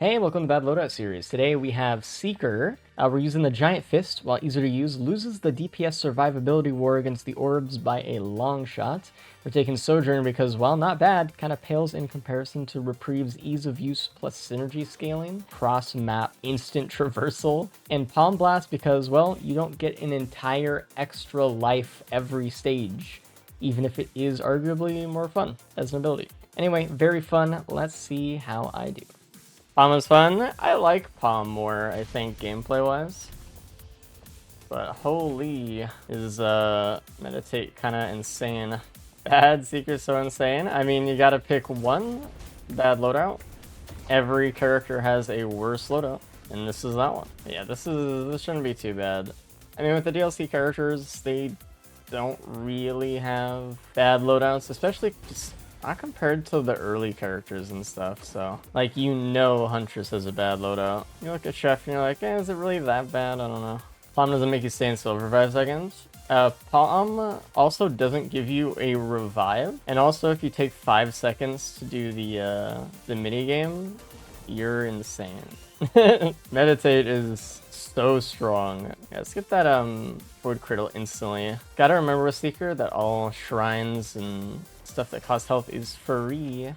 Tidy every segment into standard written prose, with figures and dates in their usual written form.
Hey, welcome to the Bad Loadout series. Today we have Seeker. We're using the Giant Fist. While easier to use, loses the DPS survivability war against the orbs by a long shot. We're taking Sojourn because, while not bad, kind of pales in comparison to Reprieve's ease of use plus synergy scaling, cross-map instant traversal, and Palm Blast because, well, you don't get an entire extra life every stage, even if it is arguably more fun as an ability. Anyway, very fun. Let's see how I do. Palm is fun. I like Palm more, I think, gameplay-wise. But holy, is Meditate kind of insane. Bad Seeker's so insane. I mean, you gotta pick one bad loadout. Every character has a worse loadout, and this is that one. Yeah, this shouldn't be too bad. I mean, with the DLC characters, they don't really have bad loadouts, especially just not compared to the early characters and stuff, so... Like, you know Huntress has a bad loadout. You look at Chef and you're like, is it really that bad? I don't know. Palm doesn't make you stay in silver for 5 seconds. Palm also doesn't give you a revive. And also, if you take 5 seconds to do the mini-game, you're insane. Meditate is so strong. Yeah, let's get that Void Cradle instantly. Gotta remember with Seeker that all shrines and stuff that costs health is free.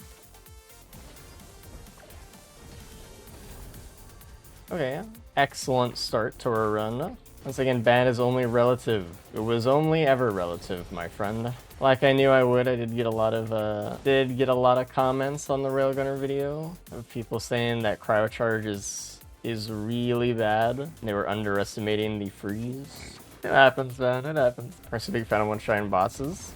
Okay, excellent start to our run. Once again, bad is only relative. It was only ever relative, my friend. Like I knew I would, I did get a lot of comments on the Railgunner video of people saying that Cryocharge is really bad. They were underestimating the freeze. It happens, man, it happens. I'm a big fan of one-shot bosses.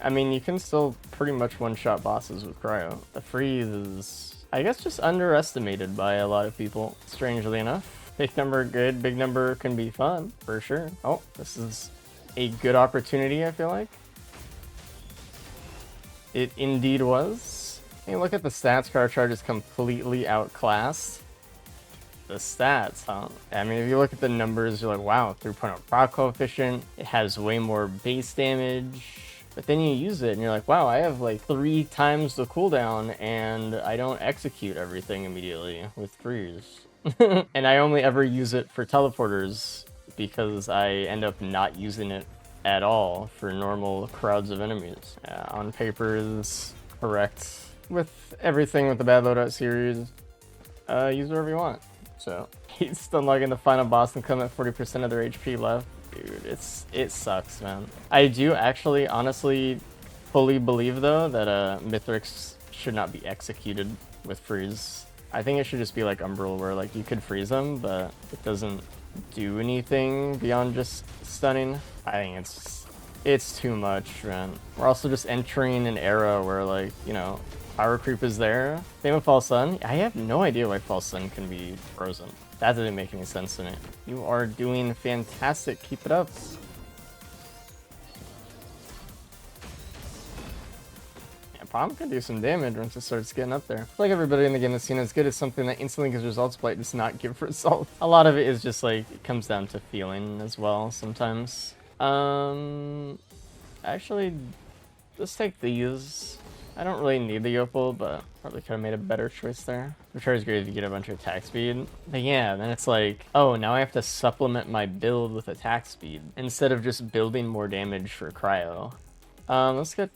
I mean, you can still pretty much one-shot bosses with Cryo. The freeze is, I guess, just underestimated by a lot of people, strangely enough. Big number good, big number can be fun, for sure. Oh, this is a good opportunity, I feel like. It indeed was. Hey, look at the stats. Cryocharge is completely outclassed. The stats, huh? I mean, if you look at the numbers, you're like, wow, 3.0 proc coefficient. It has way more base damage. But then you use it and you're like, wow, I have like 3 times the cooldown and I don't execute everything immediately with freeze. And I only ever use it for teleporters because I end up not using it at all for normal crowds of enemies. On paper is correct. With everything with the Bad Loadout series, use whatever you want. So, he's unlocking the final boss and come at 40% of their HP left. Dude, it sucks, man. I do actually, honestly, fully believe, though, that Mithrix should not be executed with freeze. I think it should just be like Umbral, where like you could freeze them, but it doesn't do anything beyond just stunning. I think it's too much, man. We're also just entering an era where, like, you know, power creep is there. Same with False Sun. I have no idea why False Sun can be frozen. That doesn't make any sense to me. You are doing fantastic. Keep it up. Yeah, Palm can do some damage once it starts getting up there. Like everybody in the game that's seen as good as something that instantly gives results, but does not give results. A lot of it is just like, it comes down to feeling as well sometimes. Actually, let's take these. I don't really need the Yopal, but probably could have made a better choice there. Which is great if you get a bunch of attack speed. But yeah, then it's like, oh, now I have to supplement my build with attack speed instead of just building more damage for Cryo. Let's get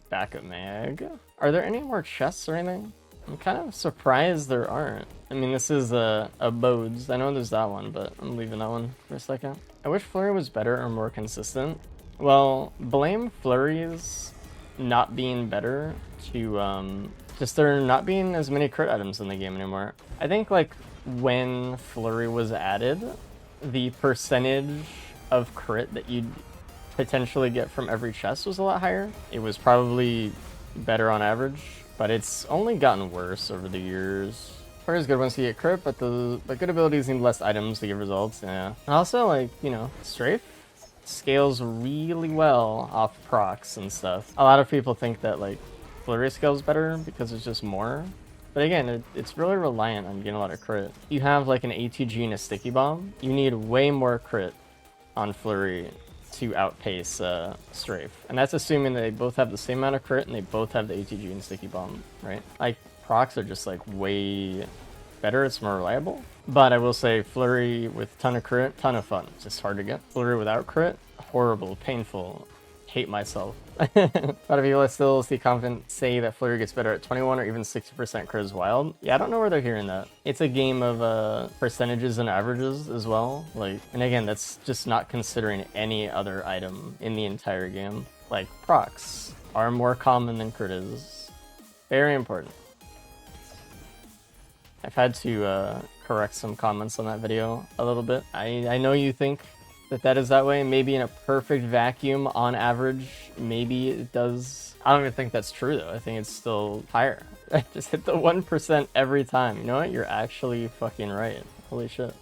backup mag. Are there any more chests or anything? I'm kind of surprised there aren't. I mean, this is a Bodes. I know there's that one, but I'm leaving that one for a second. I wish Flurry was better or more consistent. Well, blame Flurry's not being better to just there not being as many crit items in the game anymore. I think like when Flurry was added, the percentage of crit that you'd potentially get from every chest was a lot higher. It was probably better on average, but it's only gotten worse over the years. Flurry is good once you get crit, but the good abilities need less items to give results. Yeah. Also, like, you know, Strafe scales really well off procs and stuff. A lot of people think that like Flurry scales better because it's just more, but again, it's really reliant on getting a lot of crit. You have like an ATG and a sticky bomb, you need way more crit on Flurry to outpace Strafe, and that's assuming that they both have the same amount of crit and they both have the ATG and sticky bomb, right? Like procs are just like way better, it's more reliable. But I will say Flurry with ton of crit, ton of fun. It's just hard to get. Flurry without crit, horrible, painful. Hate myself. A lot of people still see confident say that Flurry gets better at 21 or even 60% crit is wild. Yeah, I don't know where they're hearing that. It's a game of percentages and averages as well. Like, and again, that's just not considering any other item in the entire game. Like, procs are more common than crit is. Very important. I've had to correct some comments on that video a little bit. I know you think that is that way. Maybe in a perfect vacuum, on average, maybe it does. I don't even think that's true, though. I think it's still higher. Just hit the 1% every time. You know what? You're actually fucking right. Holy shit.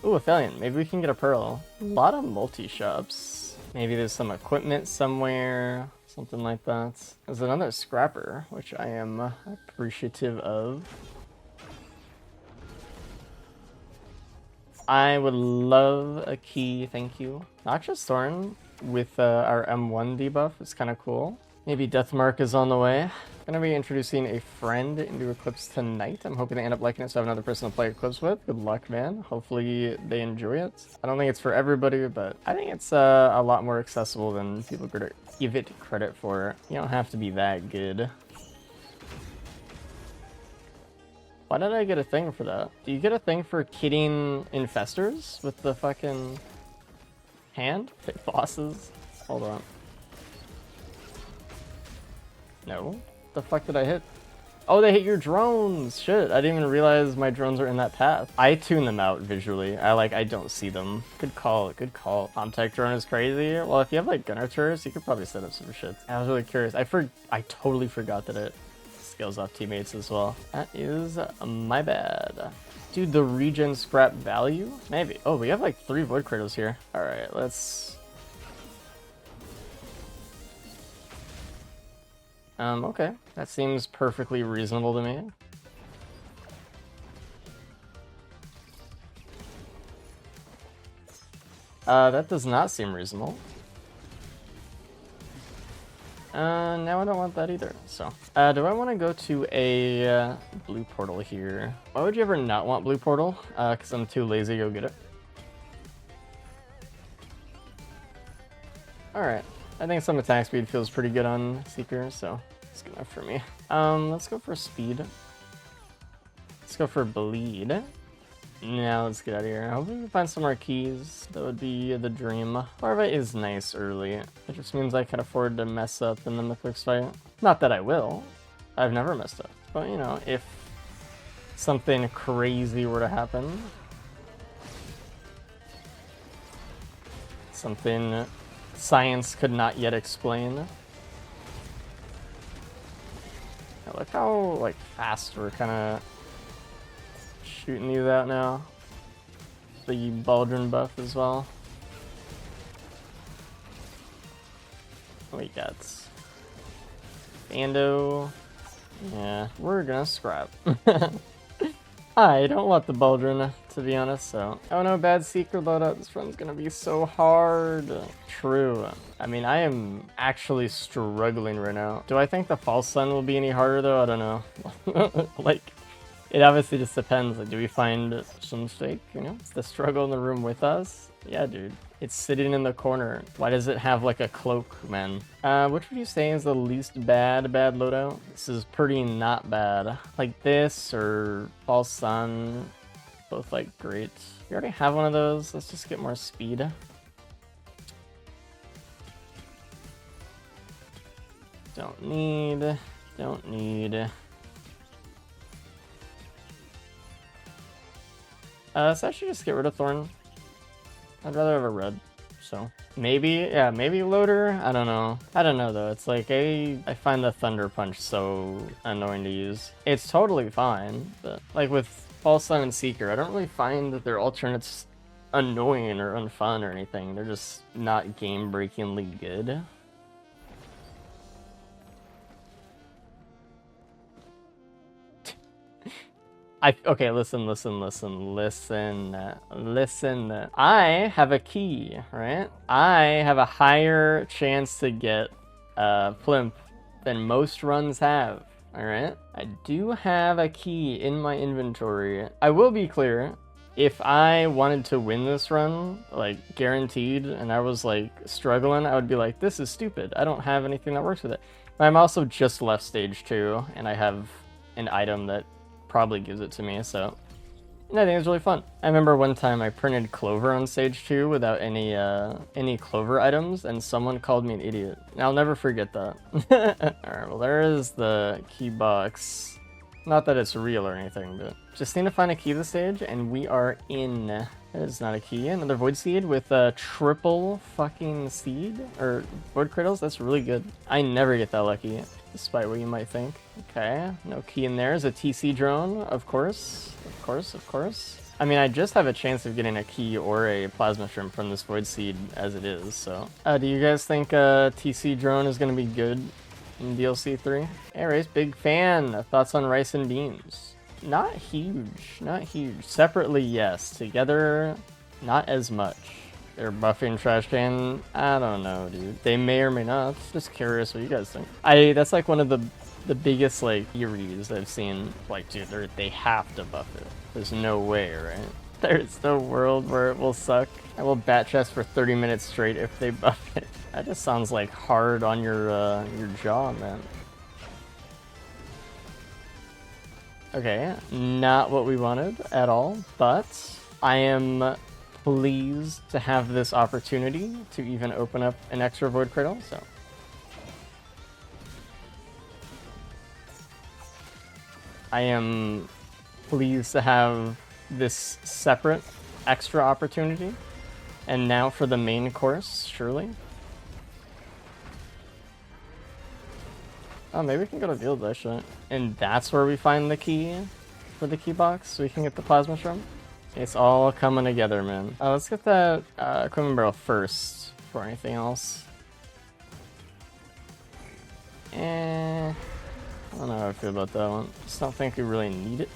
Ooh, a Thalion. Maybe we can get a Pearl. A lot of multi-shops. Maybe there's some equipment somewhere. Something like that. There's another Scrapper, which I am appreciative of. I would love a key, thank you. Noxious Thorn with our M1 debuff is kind of cool. Maybe Deathmark is on the way. Gonna be introducing a friend into Eclipse tonight. I'm hoping they end up liking it so I have another person to play Eclipse with. Good luck, man. Hopefully they enjoy it. I don't think it's for everybody, but I think it's a lot more accessible than people give it credit for. You don't have to be that good. Why did I get a thing for that? Do you get a thing for kitting infestors with the fucking hand? Pick bosses? Hold on. No? The fuck did I hit? Oh, they hit your drones! Shit, I didn't even realize my drones are in that path. I tune them out visually. I don't see them. Good call, good call. Contact drone is crazy. Well, if you have like gunner turrets, you could probably set up some shit. I was really curious. I totally forgot that it scales off teammates as well. That is my bad. Dude, the regen scrap value? Maybe. Oh, we have like 3 Void Cradles here. Alright, let's... okay. That seems perfectly reasonable to me. That does not seem reasonable. Now I don't want that either, so. Do I want to go to a blue portal here? Why would you ever not want blue portal? Because I'm too lazy to go get it. Alright, I think some attack speed feels pretty good on Seeker, so it's good enough for me. Let's go for speed. Let's go for bleed. Now let's get out of here. I hope we can find some more keys. That would be the dream. Larva is nice early. It just means I can afford to mess up in the Mythics fight. Not that I will. I've never messed up. But, you know, if something crazy were to happen. Something science could not yet explain. Look how, like, fast we're kind of shooting these out now. The Baldrin buff as well. We got Bando. Yeah, we're gonna scrap. I don't want the Baldrin, to be honest, so. Oh no, bad Seeker loadout. This run's gonna be so hard. True. I mean, I am actually struggling right now. Do I think the False Sun will be any harder, though? I don't know. Like, it obviously just depends. Like, do we find some stake? You know, it's the struggle in the room with us. Yeah, dude. It's sitting in the corner. Why does it have like a cloak, man? Which would you say is the least bad loadout? This is pretty not bad. Like this or False Sun, both like great. We already have one of those. Let's just get more speed. Don't need. Let's actually just get rid of Thorn. I'd rather have a red, so. Maybe, yeah, maybe Loader? I don't know. I don't know, though. It's like, I find the Thunder Punch so annoying to use. It's totally fine, but, like, with False Sun and Seeker, I don't really find that their alternates annoying or unfun or anything. They're just not game-breakingly good. Okay, listen. I have a key, right? I have a higher chance to get Plimp than most runs have. Alright. I do have a key in my inventory. I will be clear, if I wanted to win this run, like guaranteed, and I was like struggling, I would be like, this is stupid. I don't have anything that works with it. But I'm also just left stage 2, and I have an item that probably gives it to me, so I think it's really fun. I remember one time I printed clover on stage 2 without any clover items, and someone called me an idiot. And I'll never forget that. Alright, well there is the key box. Not that it's real or anything, but just need to find a key this stage, and we are in. That is not a key. Another void seed with a triple fucking seed, or void cradles. That's really good. I never get that lucky, despite what you might think. Okay, no key in there. Is a TC drone, of course. Of course. I mean, I just have a chance of getting a key or a plasma shrimp from this void seed as it is, so. Do you guys think TC drone is going to be good in DLC 3? Hey, Race, big fan. Thoughts on rice and beans? Not huge. Separately, yes. Together, not as much. They're buffing trash can. I don't know, dude. They may or may not. Just curious what you guys think. That's like one of the biggest like theories I've seen. Like, dude, they have to buff it. There's no way, right? There's no world where it will suck. I will bat chest for 30 minutes straight if they buff it. That just sounds like hard on your jaw, man. Okay, not what we wanted at all, but I am pleased to have this opportunity to even open up an extra void cradle, so. I am pleased to have this separate extra opportunity. And now for the main course, surely. Oh, maybe we can go to Field actually. And that's where we find the key for the key box, so we can get the plasma shrimp. It's all coming together, man. Let's get that equipment barrel first before anything else. I don't know how I feel about that one. Just don't think we really need it.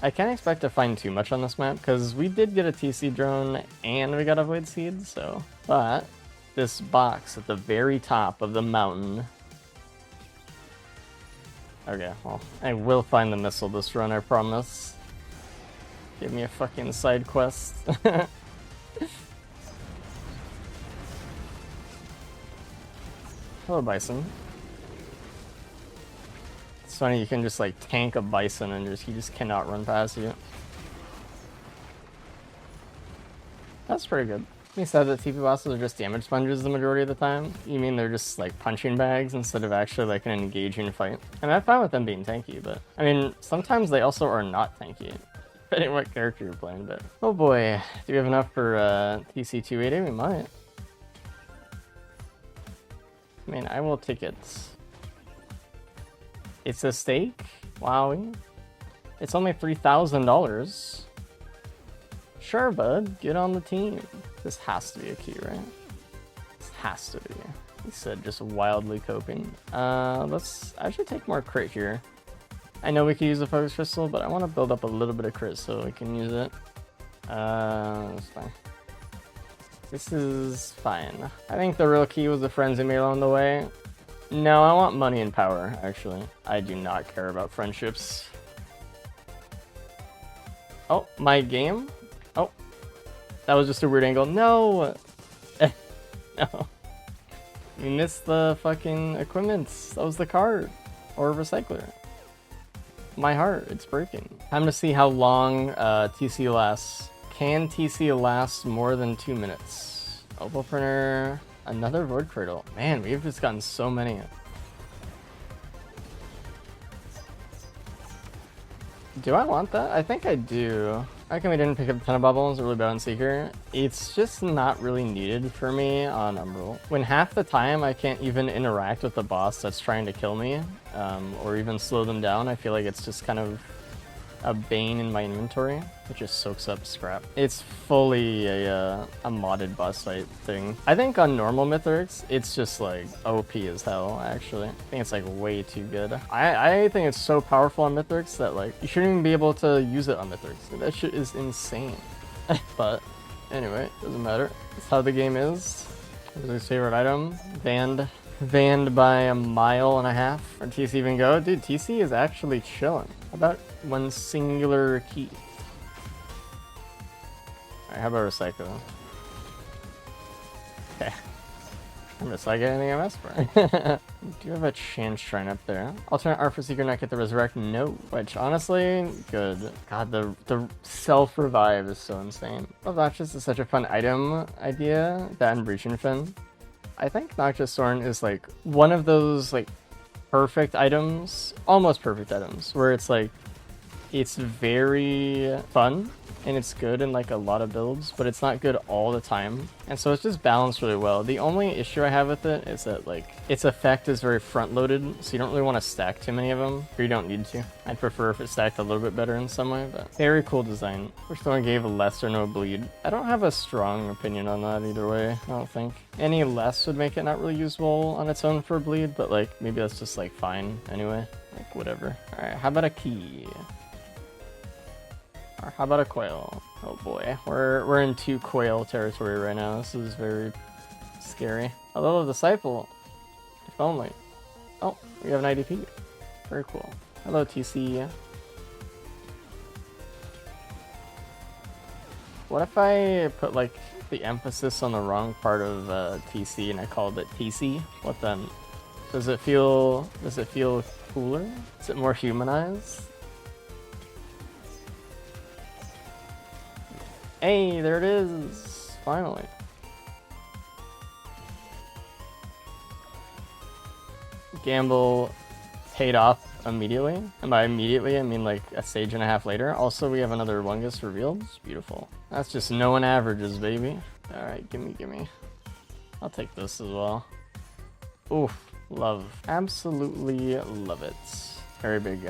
I can't expect to find too much on this map, because we did get a TC drone and we got a void seed, so. But this box at the very top of the mountain. Okay, well, I will find the missile this run, I promise. Give me a fucking side quest. Hello, Bison. It's funny, you can just like tank a Bison and he just cannot run past you. That's pretty good. You said that TP bosses are just damage sponges the majority of the time. You mean they're just like punching bags instead of actually like an engaging fight? And I'm fine with them being tanky, but I mean, sometimes they also are not tanky, depending on what character you're playing. But oh boy, do we have enough for TC 280? We might. I mean, I will take it. It's a stake? Wowie. It's only $3,000. Sure, bud. Get on the team. This has to be a key, right? This has to be. He said just wildly coping. Let's actually take more crit here. I know we could use a focus crystal, but I want to build up a little bit of crit so we can use it. That's fine. This is fine. I think the real key was the frenzy mail on the way. No, I want money and power, actually. I do not care about friendships. Oh, my game? Oh, that was just a weird angle. No! No. You missed the fucking equipment. That was the card. Or recycler. My heart, it's breaking. Time to see how long TC lasts. Can TC last more than 2 minutes? Opal printer. Another void cradle. Man, we've just gotten so many. Do I want that? I think I do. How come we didn't pick up a ton of bubbles? Really bad on Seeker. It's just not really needed for me on Umbral. When half the time I can't even interact with the boss that's trying to kill me, or even slow them down, I feel like it's just kind of a bane in my inventory. It just soaks up scrap. It's fully a modded boss fight thing. I think on normal Mythics, it's just like OP as hell, actually. I think it's like way too good. I think it's so powerful on Mythics that like, you shouldn't even be able to use it on Mythics. That shit is insane. But anyway, doesn't matter. That's how the game is. This is his favorite item. Banned. Banned by a mile and a half. Where'd TC even go? Dude, TC is actually chilling. How about one singular key? Alright, how about recycle? Okay. I'm recycling anything I'm for. Do you have a chance shrine up there? Alternate art for Seeker not get the resurrect? No. Which, honestly, good. God, the self-revive is so insane. Well, Noxious is such a fun item idea. That and Breaching Fin. I think Noxious Thorn is, like, one of those, like, perfect items, almost perfect items, where it's, like, it's very fun, and it's good in like a lot of builds, but it's not good all the time. And so it's just balanced really well. The only issue I have with it is that like its effect is very front loaded, so you don't really want to stack too many of them, or you don't need to. I'd prefer if it stacked a little bit better in some way, but very cool design. First one gave less or no bleed. I don't have a strong opinion on that either way, I don't think. Any less would make it not really usable on its own for bleed, but like maybe that's just like fine anyway. Like whatever. Alright, how about a key? Or how about a quail? Oh boy, we're in 2 quail territory right now. This is very scary. A little disciple, if only. Oh, we have an IDP. Very cool. Hello, TC. What if I put like the emphasis on the wrong part of TC and I called it TC? What then? Does it feel cooler? Is it more humanized? Hey, there it is! Finally. Gamble paid off immediately. And by immediately, I mean like a stage and a half later. Also, we have another Wungus revealed. It's beautiful. That's just knowing averages, baby. Alright, gimme. I'll take this as well. Oof, love. Absolutely love it. Very big.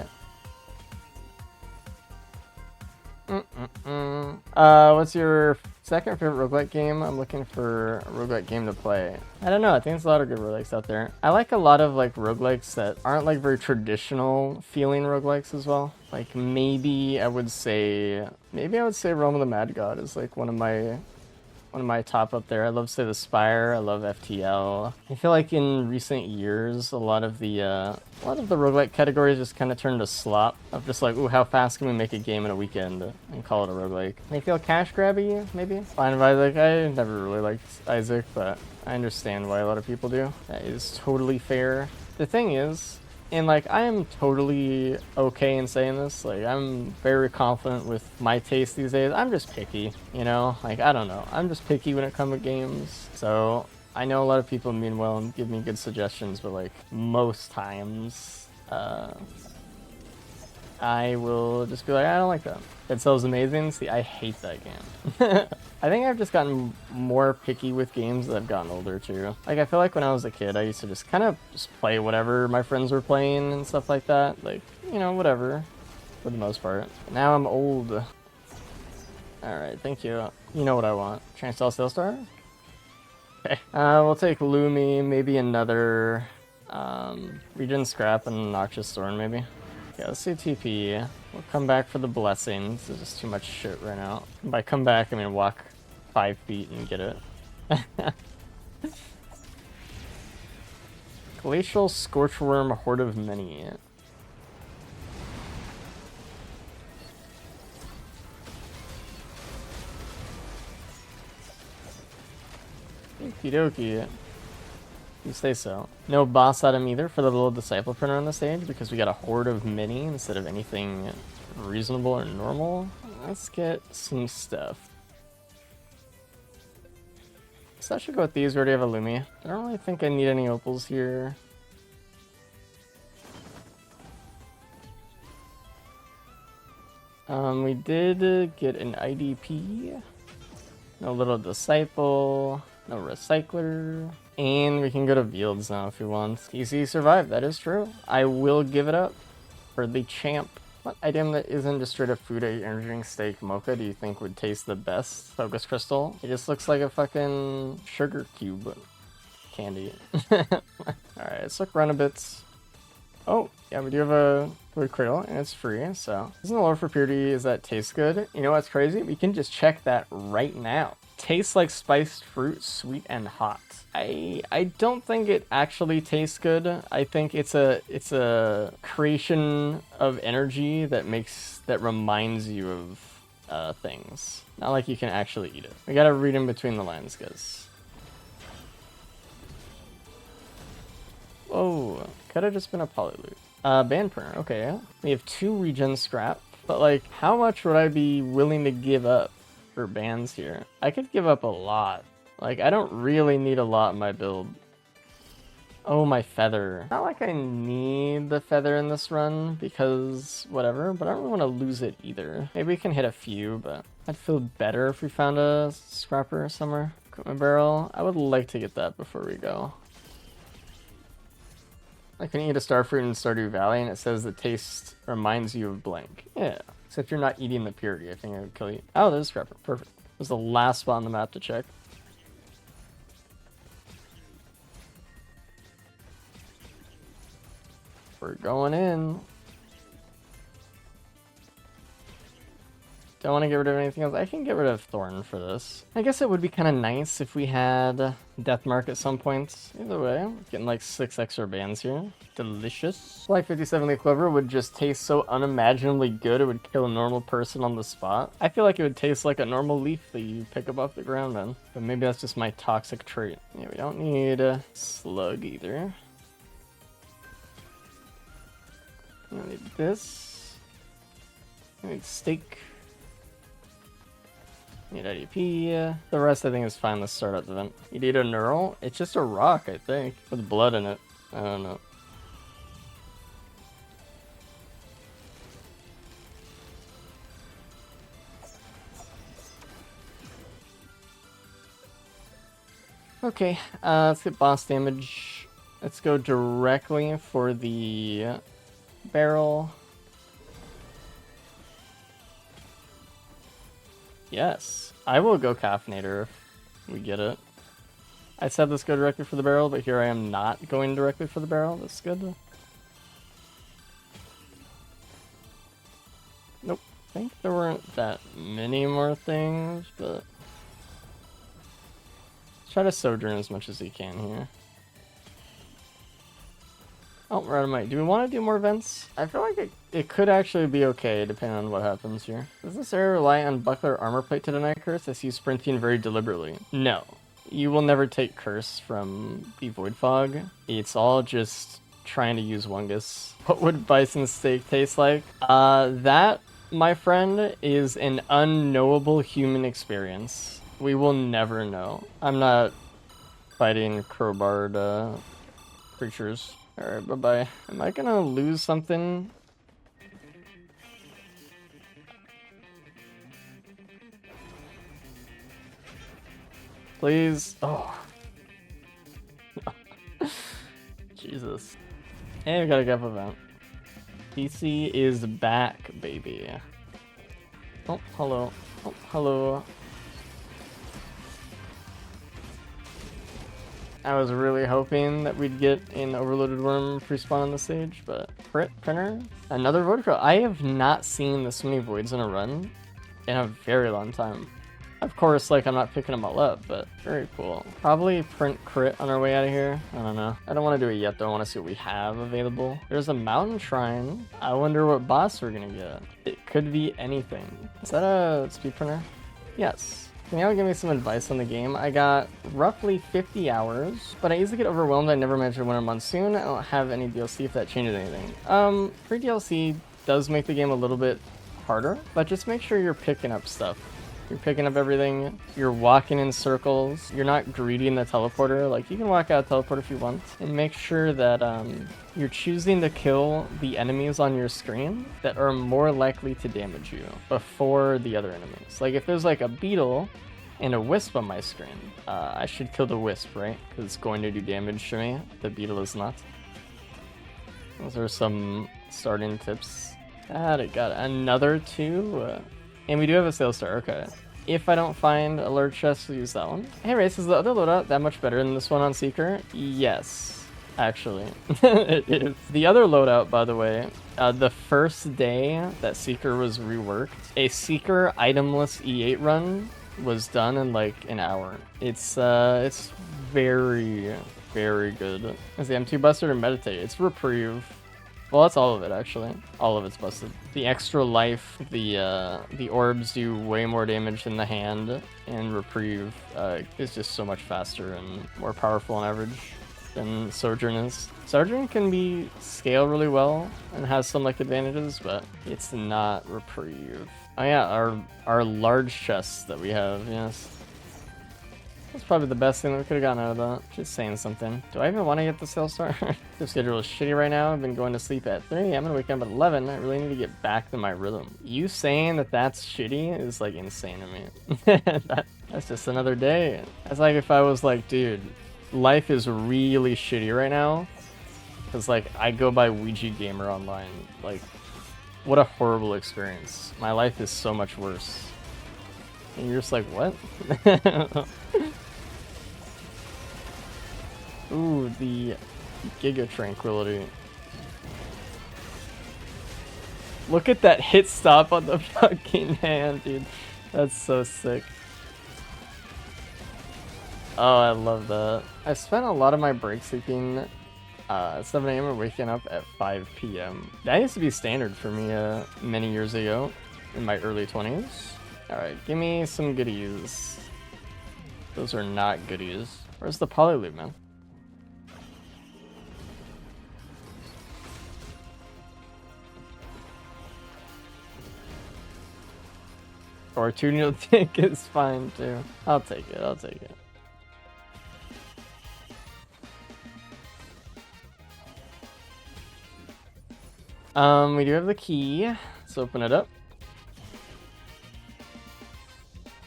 What's your second favorite roguelike game? I'm looking for a roguelike game to play. I don't know, I think there's a lot of good roguelikes out there. I like a lot of like roguelikes that aren't like very traditional feeling roguelikes as well. Like maybe I would say Realm of the Mad God is like one of my top up there. I love Slay the Spire. I love FTL. I feel like in recent years, a lot of the roguelike categories just kind of turned to slop of just like, ooh, how fast can we make a game in a weekend and call it a roguelike? They feel cash grabby, maybe. Fine with Isaac. I never really liked Isaac, but I understand why a lot of people do. That is totally fair. The thing is, and like, I am totally okay in saying this, like, I'm very confident with my taste these days. I'm just picky, you know? Like, I don't know. I'm just picky when it comes to games. So, I know a lot of people mean well and give me good suggestions, but like, most times, I will just be like, I don't like that. Dead Cells amazing. See, I hate that game. I think I've just gotten more picky with games as I've gotten older too. Like, I feel like when I was a kid, I used to just kind of just play whatever my friends were playing and stuff like that. Like, you know, whatever, for the most part. But now I'm old. Alright, thank you. You know what I want. Transcell Sailstar? Okay. We'll take Lumi, maybe another Regen Scrap and Noxious Thorn maybe. Yeah, let's do TP. We'll come back for the blessings. There's just too much shit right now. By come back, I mean walk 5 feet and get it. Glacial Scorchworm Horde of Many. Okie dokie. You say so. No boss item either for the little disciple printer on the stage because we got a horde of mini instead of anything reasonable or normal. Let's get some stuff. So I should go with these. We already have a Lumi. I don't really think I need any opals here. We did get an IDP. No little disciple. No recycler. And we can go to Fields now if we want. TC survived, that is true. I will give it up for the champ. What item that isn't just straight up food, energy drink, steak, mocha do you think would taste the best? Focus crystal? It just looks like a fucking sugar cube candy. Alright, let's look run a bit. Oh, yeah, we do have a wood cradle, and it's free, so. Isn't the lore for purity is that tastes good? You know what's crazy? We can just check that right now. Tastes like spiced fruit, sweet and hot. I don't think it actually tastes good. I think it's a creation of energy that reminds you of things. Not like you can actually eat it. We gotta read in between the lines, guys. Oh, could have just been a polyloot. Band printer, okay, yeah. We have 2 regen scrap, but like, how much would I be willing to give up for bands here? I could give up a lot. Like, I don't really need a lot in my build. Oh, my feather. Not like I need the feather in this run, because whatever, but I don't really want to lose it either. Maybe we can hit a few, but I'd feel better if we found a scrapper somewhere. Equipment barrel, I would like to get that before we go. I can eat a starfruit in Stardew Valley, and it says the taste reminds you of blank. Yeah, except you're not eating the purity. I think I would kill you. Oh, there's a scrapper. Perfect. It was the last spot on the map to check. We're going in. Don't want to get rid of anything else. I can get rid of Thorn for this. I guess it would be kind of nice if we had Deathmark at some point. Either way, getting like 6 extra bands here. Delicious. Like 57 leaf clover would just taste so unimaginably good it would kill a normal person on the spot. I feel like it would taste like a normal leaf that you pick up off the ground, man. But maybe that's just my toxic trait. Yeah, we don't need a slug either. I don't need this. I need steak. Need IDP. The rest I think is fine. Let's start at the vent. You need a neural? It's just a rock, I think, with blood in it. I don't know. Okay, let's get boss damage. Let's go directly for the barrel. Yes, I will go Caffeinator if we get it. I said let's go directly for the barrel, but here I am not going directly for the barrel. That's good. Nope. I think there weren't that many more things, but let's try to sojourn as much as we can here. Oh, we're out of might. Do we want to do more vents? I feel like it could actually be okay depending on what happens here. Does this area rely on buckler armor plate to deny curse? I see you sprinting very deliberately. No. You will never take curse from the Void Fog. It's all just trying to use Wungus. What would bison steak taste like? That, my friend, is an unknowable human experience. We will never know. I'm not fighting crowbarred creatures. Alright, bye-bye. Am I gonna lose something? Please? Oh. Jesus. Hey, we got a gap event. PC is back, baby. Oh, hello. Oh, hello. I was really hoping that we'd get an overloaded worm pre-spawn on the stage, but crit printer, another void crow. I have not seen this many voids in a run in a very long time. Of course, like, I'm not picking them all up, but very cool. Probably print crit on our way out of here. I don't know. I don't want to do it yet, though. I want to see what we have available. There's a mountain shrine. I wonder what boss we're gonna get. It could be anything. Is that a speed printer? Yes. Can y'all give me some advice on the game? I got roughly 50 hours, but I easily get overwhelmed. I never managed to win a monsoon. I don't have any DLC if that changes anything. Free DLC does make the game a little bit harder, but just make sure you're picking up stuff. You're picking up everything, you're walking in circles, you're not greeting the teleporter. Like, you can walk out teleport if you want, and make sure that you're choosing to kill the enemies on your screen that are more likely to damage you before the other enemies. Like, if there's like a beetle and a wisp on my screen, I should kill the wisp, right? Because it's going to do damage to me. The beetle is not. Those are some starting tips. Got it, got it. Another 2. And we do have a sales star, okay. If I don't find a large chest, we'll use that one. Hey Race, is the other loadout that much better than this one on Seeker? Yes. actually. It is. The other loadout, by the way, the first day that Seeker was reworked, a Seeker itemless E8 run was done in like an hour. It's very, very good. Is the M2 busted or meditate? It's reprieve. Well, that's all of it, actually. All of it's busted. The extra life, the orbs do way more damage than the hand, and reprieve is just so much faster and more powerful on average than Sojourn is. Sojourn can be scale really well and has some like advantages, but it's not reprieve. Oh yeah, our large chests that we have, yes. That's probably the best thing that we could have gotten out of that. Just saying something. Do I even want to get the sale star? The schedule is shitty right now. I've been going to sleep at 3 a.m. and waking up at 11. I really need to get back to my rhythm. You saying that that's shitty is like insane to me. That's just another day. That's like if I was like, dude, life is really shitty right now. Because like I go by Ouija Gamer online. Like, what a horrible experience. My life is so much worse. And you're just like, what? Ooh, the Giga Tranquility. Look at that hit stop on the fucking hand, dude. That's so sick. Oh, I love that. I spent a lot of my break sleeping at 7 a.m. and waking up at 5 p.m. That used to be standard for me many years ago in my early 20s. Alright, give me some goodies. Those are not goodies. Where's the Polyloop, man? Or 2 needle tick is fine too. I'll take it, I'll take it. We do have the key. Let's open it up.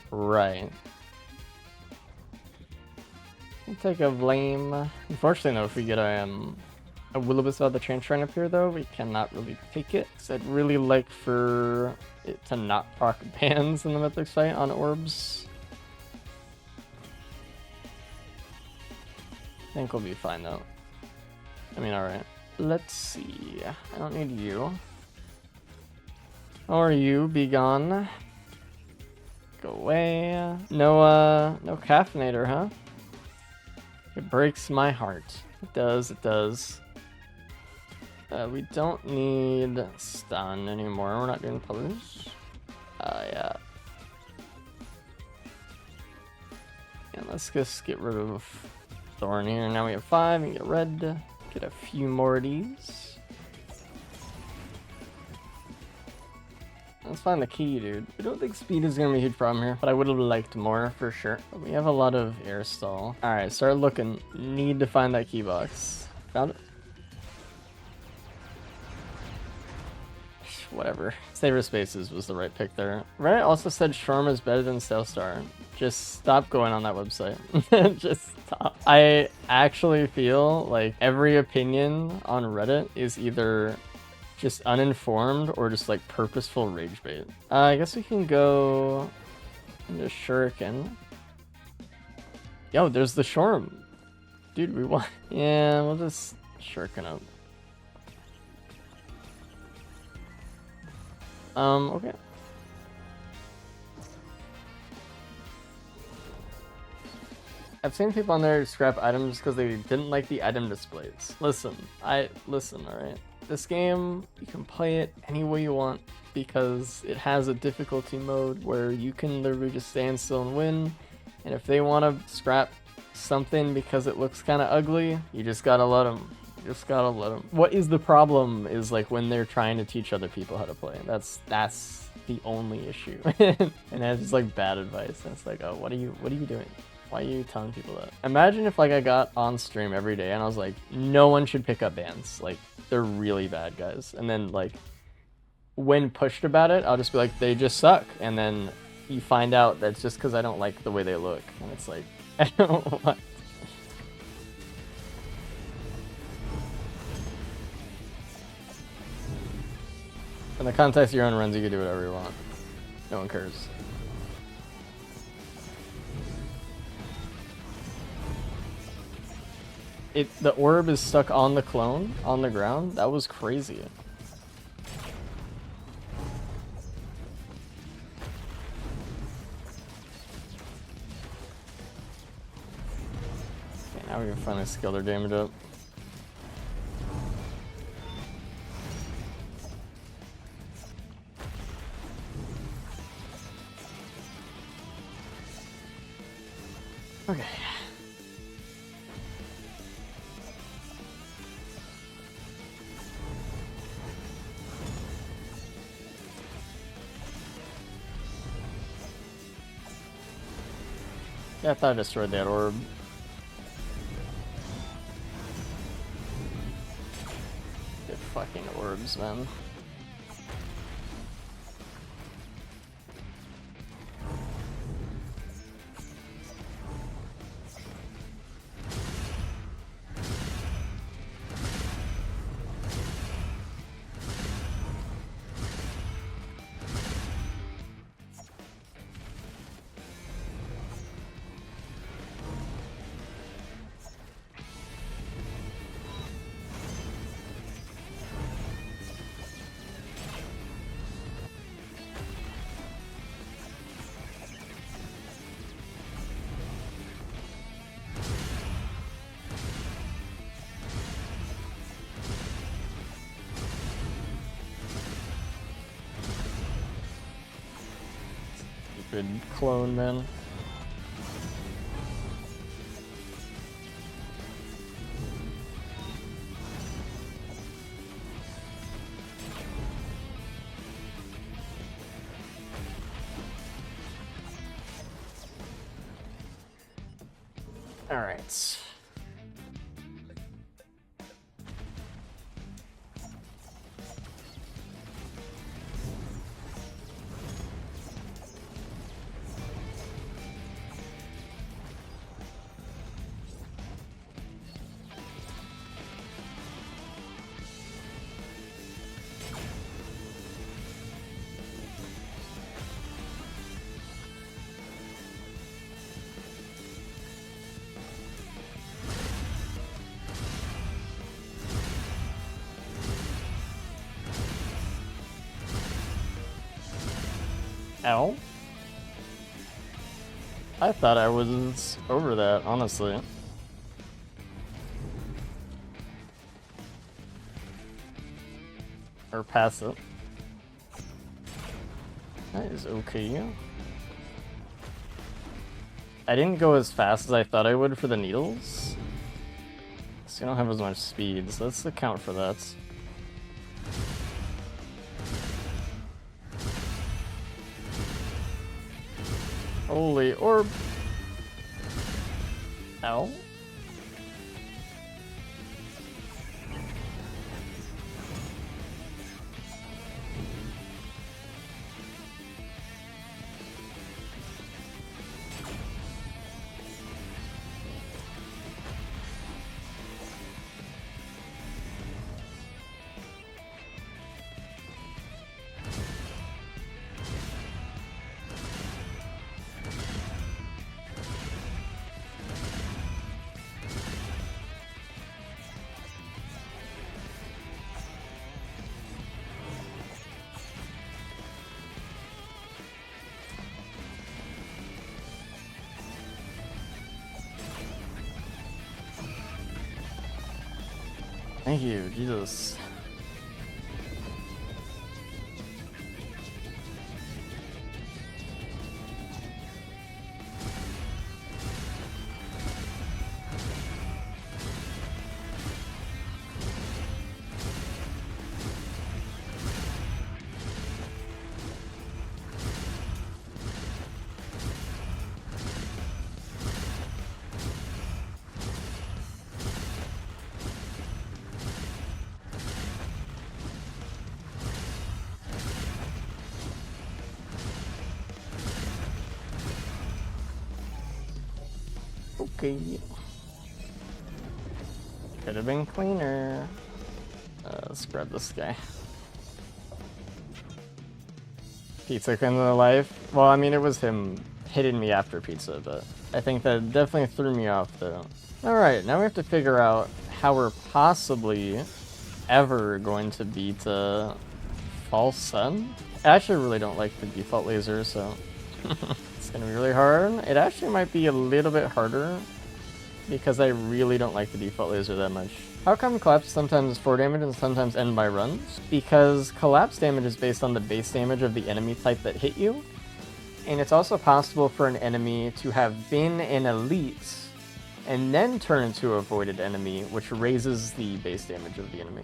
Right. We'll take a blame. Unfortunately, though, if we get a Willibus of the Transhrine up here, though, we cannot really take it. Because I'd really like for it to not proc bans in the Mythic site on orbs. I think we'll be fine, though. I mean, alright. Let's see. I don't need you. Or you, be gone. Go away. No caffeinator, huh? It breaks my heart. It does, it does. We don't need stun anymore. We're not doing pillars. Yeah. And let's just get rid of Thorn here. Now we have 5 and get red. Get a few more of these. Let's find the key, dude. I don't think speed is gonna be a huge problem here, but I would have liked more for sure. But we have a lot of air stall. Alright, start looking. Need to find that key box. Found it. Whatever. Saver Spaces was the right pick there. Reddit also said Shawarma is better than Sailstar. Just stop going on that website. Just stop. I actually feel like every opinion on Reddit is either just uninformed or just like purposeful rage bait. I guess we can go into Shuriken. Yo, there's the Shorm. Dude, we want. Yeah, we'll just Shuriken up. Okay. I've seen people on there scrap items because they didn't like the item displays. Listen, alright? This game, you can play it any way you want because it has a difficulty mode where you can literally just stand still and win. And if they want to scrap something because it looks kind of ugly, you just gotta let them. Just gotta let them. What is the problem is like when they're trying to teach other people how to play. That's the only issue. And that's just like bad advice. And it's like, oh, what are you doing? Why are you telling people that? Imagine if like I got on stream every day and I was like, no one should pick up bans. Like they're really bad guys. And then like when pushed about it, I'll just be like, they just suck. And then you find out that's just because I don't like the way they look. And it's like, I don't know what. In the context of your own runs, you can do whatever you want. No one cares. the orb is stuck on the clone on the ground. That was crazy. Okay, now we can finally scale their damage up. Okay. Yeah, I thought I destroyed that orb. Good fucking orbs, man. Good clone, man. All right. Ow. I thought I was over that, honestly. Or past it. That is okay. I didn't go as fast as I thought I would for the needles. So you don't have as much speed, so let's account for that. Holy orb. Ow. Thank you, Jesus. Okay. Could have been cleaner. Let's grab this guy. Pizza came to life. Well, I mean, it was him hitting me after pizza, but I think that definitely threw me off, though. Alright, now we have to figure out how we're possibly ever going to beat False Sun. I actually really don't like the default laser, so it's gonna be really hard. It actually might be a little bit harder because I really don't like the default laser that much. How come collapse sometimes is 4 damage and sometimes end by runs? Because collapse damage is based on the base damage of the enemy type that hit you, and it's also possible for an enemy to have been an elite and then turn into a voided enemy, which raises the base damage of the enemy.